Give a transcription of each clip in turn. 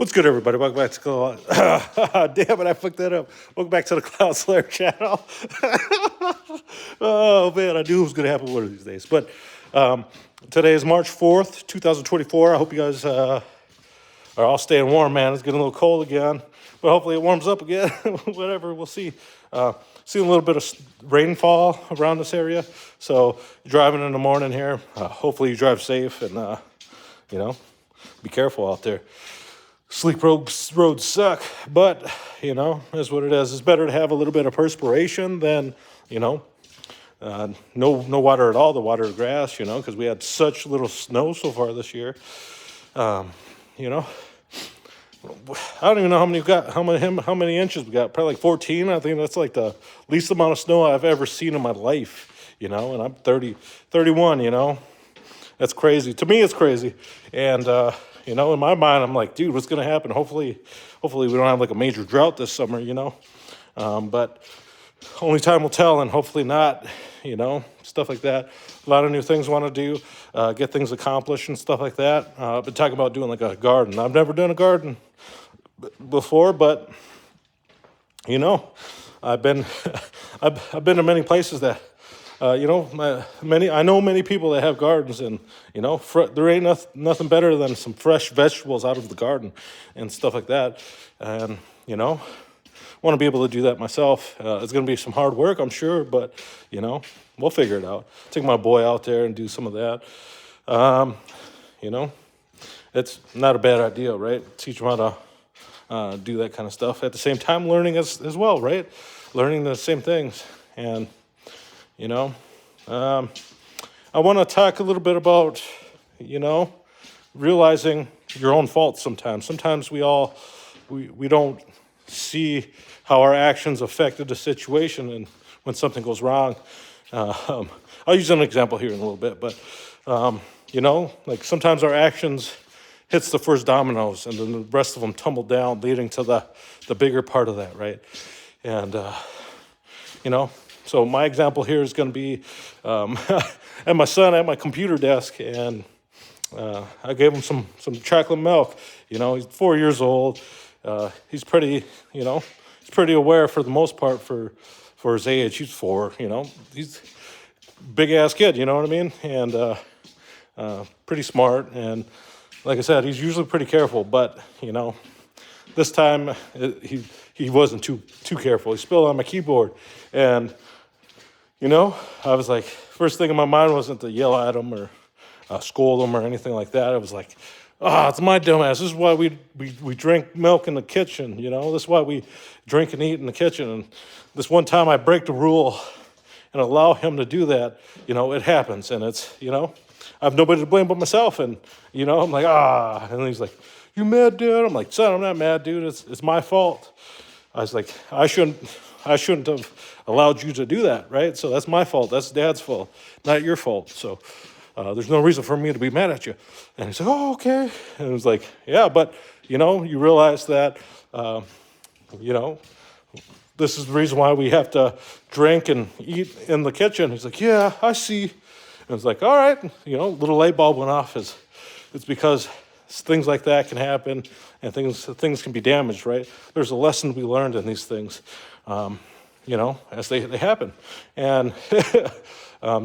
What's good, everybody? Welcome back to damn it, I fucked that up. Welcome back to the Cloud Slayer channel. Oh man, I knew it was gonna happen one of these days. But today is March 4th, 2024. I hope you guys are all staying warm, man. It's getting a little cold again, but hopefully it warms up again. Whatever, we'll see. Seeing a little bit of rainfall around this area. So driving in the morning here. Hopefully you drive safe and be careful out there. Sleep roads suck, but, that's what it is. It's better to have a little bit of perspiration than, no water at all, the water of grass, because we had such little snow so far this year. I don't even know how many we've got, how many inches we got. Probably like 14. I think that's like the least amount of snow I've ever seen in my life, and I'm 31, That's crazy. To me, it's crazy. And, in my mind, I'm like, dude, what's going to happen? Hopefully we don't have like a major drought this summer, but only time will tell, and hopefully not, stuff like that. A lot of new things I want to do, get things accomplished and stuff like that. I've been talking about doing like a garden. I've never done a garden before, but, I've been, I've been to many places that, I know many people that have gardens, and there ain't nothing better than some fresh vegetables out of the garden and stuff like that. And want to be able to do that myself. It's going to be some hard work, I'm sure, but we'll figure it out. Take my boy out there and do some of that. It's not a bad idea, right? Teach him how to do that kind of stuff. At the same time, learning as well, right? Learning the same things. And I want to talk a little bit about, realizing your own faults sometimes. Sometimes we don't see how our actions affected the situation, and when something goes wrong. I'll use an example here in a little bit, but, like sometimes our actions hits the first dominoes, and then the rest of them tumble down, leading to the bigger part of that, right? And, so my example here is going to be, and my son at my computer desk, and I gave him some chocolate milk. He's 4 years old. He's pretty, he's pretty aware for the most part for his age. He's 4. He's a big ass kid. You know what I mean? And pretty smart. And like I said, he's usually pretty careful. But this time he wasn't too careful. He spilled on my keyboard, and I was like, first thing in my mind wasn't to yell at him or scold him or anything like that. I was like, it's my dumbass. This is why we drink milk in the kitchen, This is why we drink and eat in the kitchen. And this one time I break the rule and allow him to do that, it happens. And it's, I have nobody to blame but myself. And, I'm like, And he's like, you mad, dude? I'm like, son, I'm not mad, dude. It's my fault. I was like, I shouldn't have allowed you to do that, right? So that's my fault. That's Dad's fault, not your fault. So there's no reason for me to be mad at you. And he's like, oh, okay. And it was like, yeah, but, you realize that, this is the reason why we have to drink and eat in the kitchen. He's like, yeah, I see. And it's like, all right, little light bulb went off. It's because things like that can happen, and things can be damaged, right? There's a lesson to be learned in these things, as they happen. And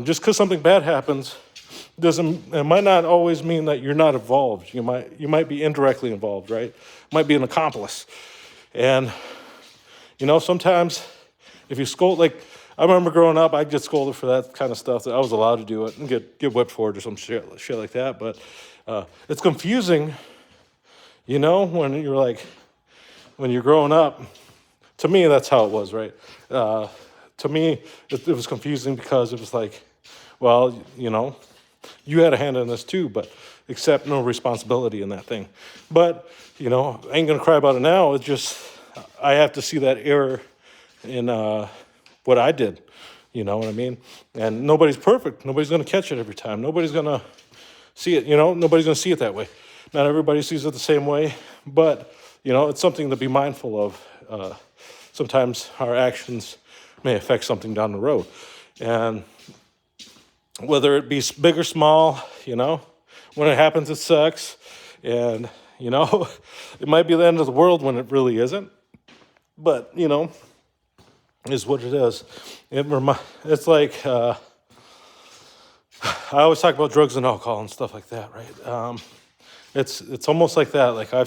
just because something bad happens it might not always mean that you're not involved. You might be indirectly involved, right? Might be an accomplice. And, sometimes if you scold, like, I remember growing up, I'd get scolded for that kind of stuff, that I was allowed to do it and get whipped for it or some shit like that. But it's confusing, when you're growing up. To me, that's how it was, right? To me, it was confusing because it was like, well, you had a hand in this too, but accept no responsibility in that thing. But, I ain't going to cry about it now. It's just, I have to see that error in what I did. You know what I mean? And nobody's perfect. Nobody's going to catch it every time. Nobody's going to see it, nobody's going to see it that way. Not everybody sees it the same way, but, it's something to be mindful of. Sometimes our actions may affect something down the road. And whether it be big or small, when it happens, it sucks. And, you know, it might be the end of the world when it really isn't. But, you know, is what it is. It's like, I always talk about drugs and alcohol and stuff like that, right? It's almost like that. Like I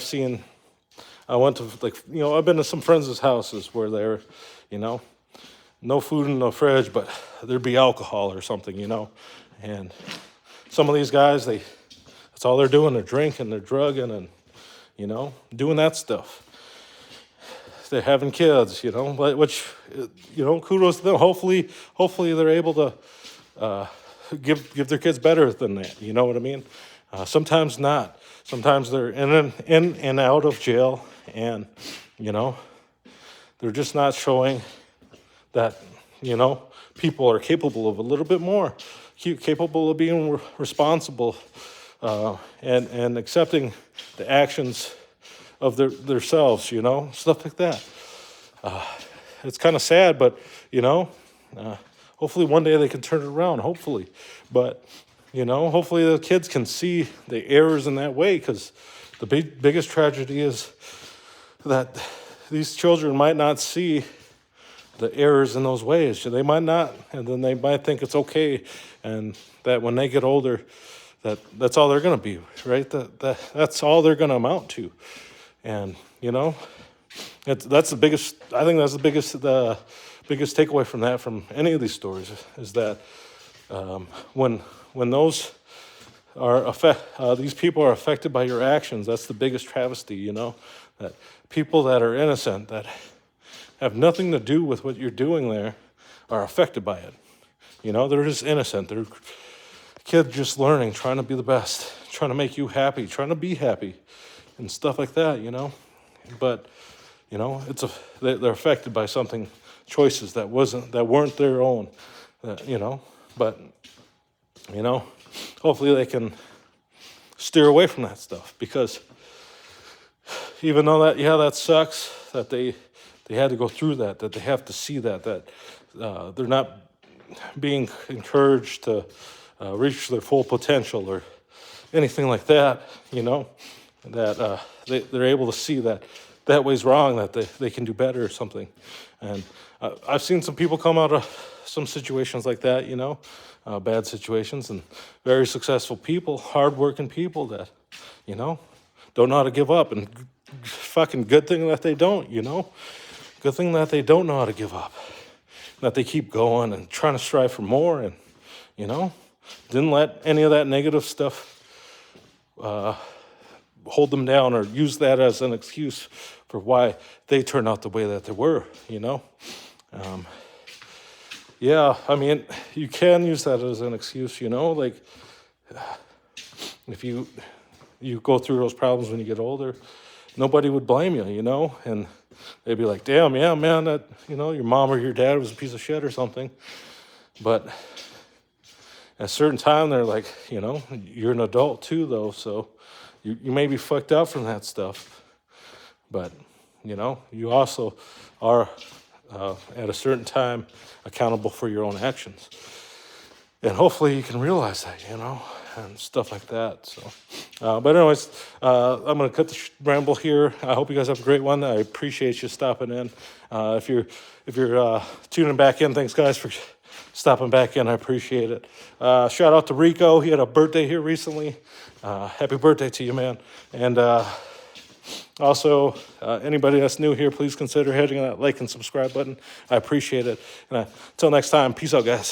went to, like, you know, I've been to some friends' houses where they're, you know, no food in the fridge, but there'd be alcohol or something, you know. And some of these guys, that's all they're doing. They're drinking, they're drugging, and, you know, doing that stuff. They're having kids, you know, which, you know, kudos to them. Hopefully they're able to give their kids better than that. You know what I mean? Sometimes not. Sometimes they're in and out of jail, and, you know, they're just not showing that, you know, people are capable of a little bit more, capable of being responsible, and accepting the actions of themselves, you know, stuff like that. It's kind of sad, but, you know, hopefully one day they can turn it around, hopefully. But, you know, hopefully the kids can see the errors in that way, because the biggest tragedy is that these children might not see the errors in those ways. They might not, and then they might think it's okay, and that when they get older, that's all they're going to be, right? That's all they're going to amount to. And, you know, that's the biggest, I think that's the biggest takeaway from any of these stories, is that when those these people are affected by your actions, that's the biggest travesty, you know, that people that are innocent, that have nothing to do with what you're doing there, are affected by it. You know, they're just innocent. They're kids just learning, trying to be the best, trying to make you happy, trying to be happy, and stuff like that, you know. But, you know, they're affected by choices that weren't their own, you know. But, you know, hopefully they can steer away from that stuff, because even though that sucks, that they had to go through that they have to see that they're not being encouraged to reach their full potential or anything like that, you know, that they're able to see that way's wrong, that they can do better or something. And I've seen some people come out of some situations like that, you know, bad situations, and very successful people, hardworking people that, you know, don't know how to give up. And fucking good thing that they don't, you know. Good thing that they don't know how to give up. That they keep going and trying to strive for more, and, you know, didn't let any of that negative stuff hold them down, or use that as an excuse for why they turned out the way that they were, you know. Yeah, I mean, you can use that as an excuse, you know, like if you go through those problems when you get older, nobody would blame you, you know, and they'd be like, damn, yeah, man, that, you know, your mom or your dad was a piece of shit or something. But at a certain time, they're like, you know, you're an adult too, though, so you may be fucked up from that stuff. But, you know, you also are, at a certain time, accountable for your own actions. And hopefully you can realize that, you know, and stuff like that. So, but anyways, I'm going to cut the ramble here. I hope you guys have a great one. I appreciate you stopping in. If you're tuning back in, thanks guys for stopping back in. I appreciate it. Shout out to Rico. He had a birthday here recently. Happy birthday to you, man. And also, anybody that's new here, please consider hitting that like and subscribe button. I appreciate it. And until next time, peace out, guys.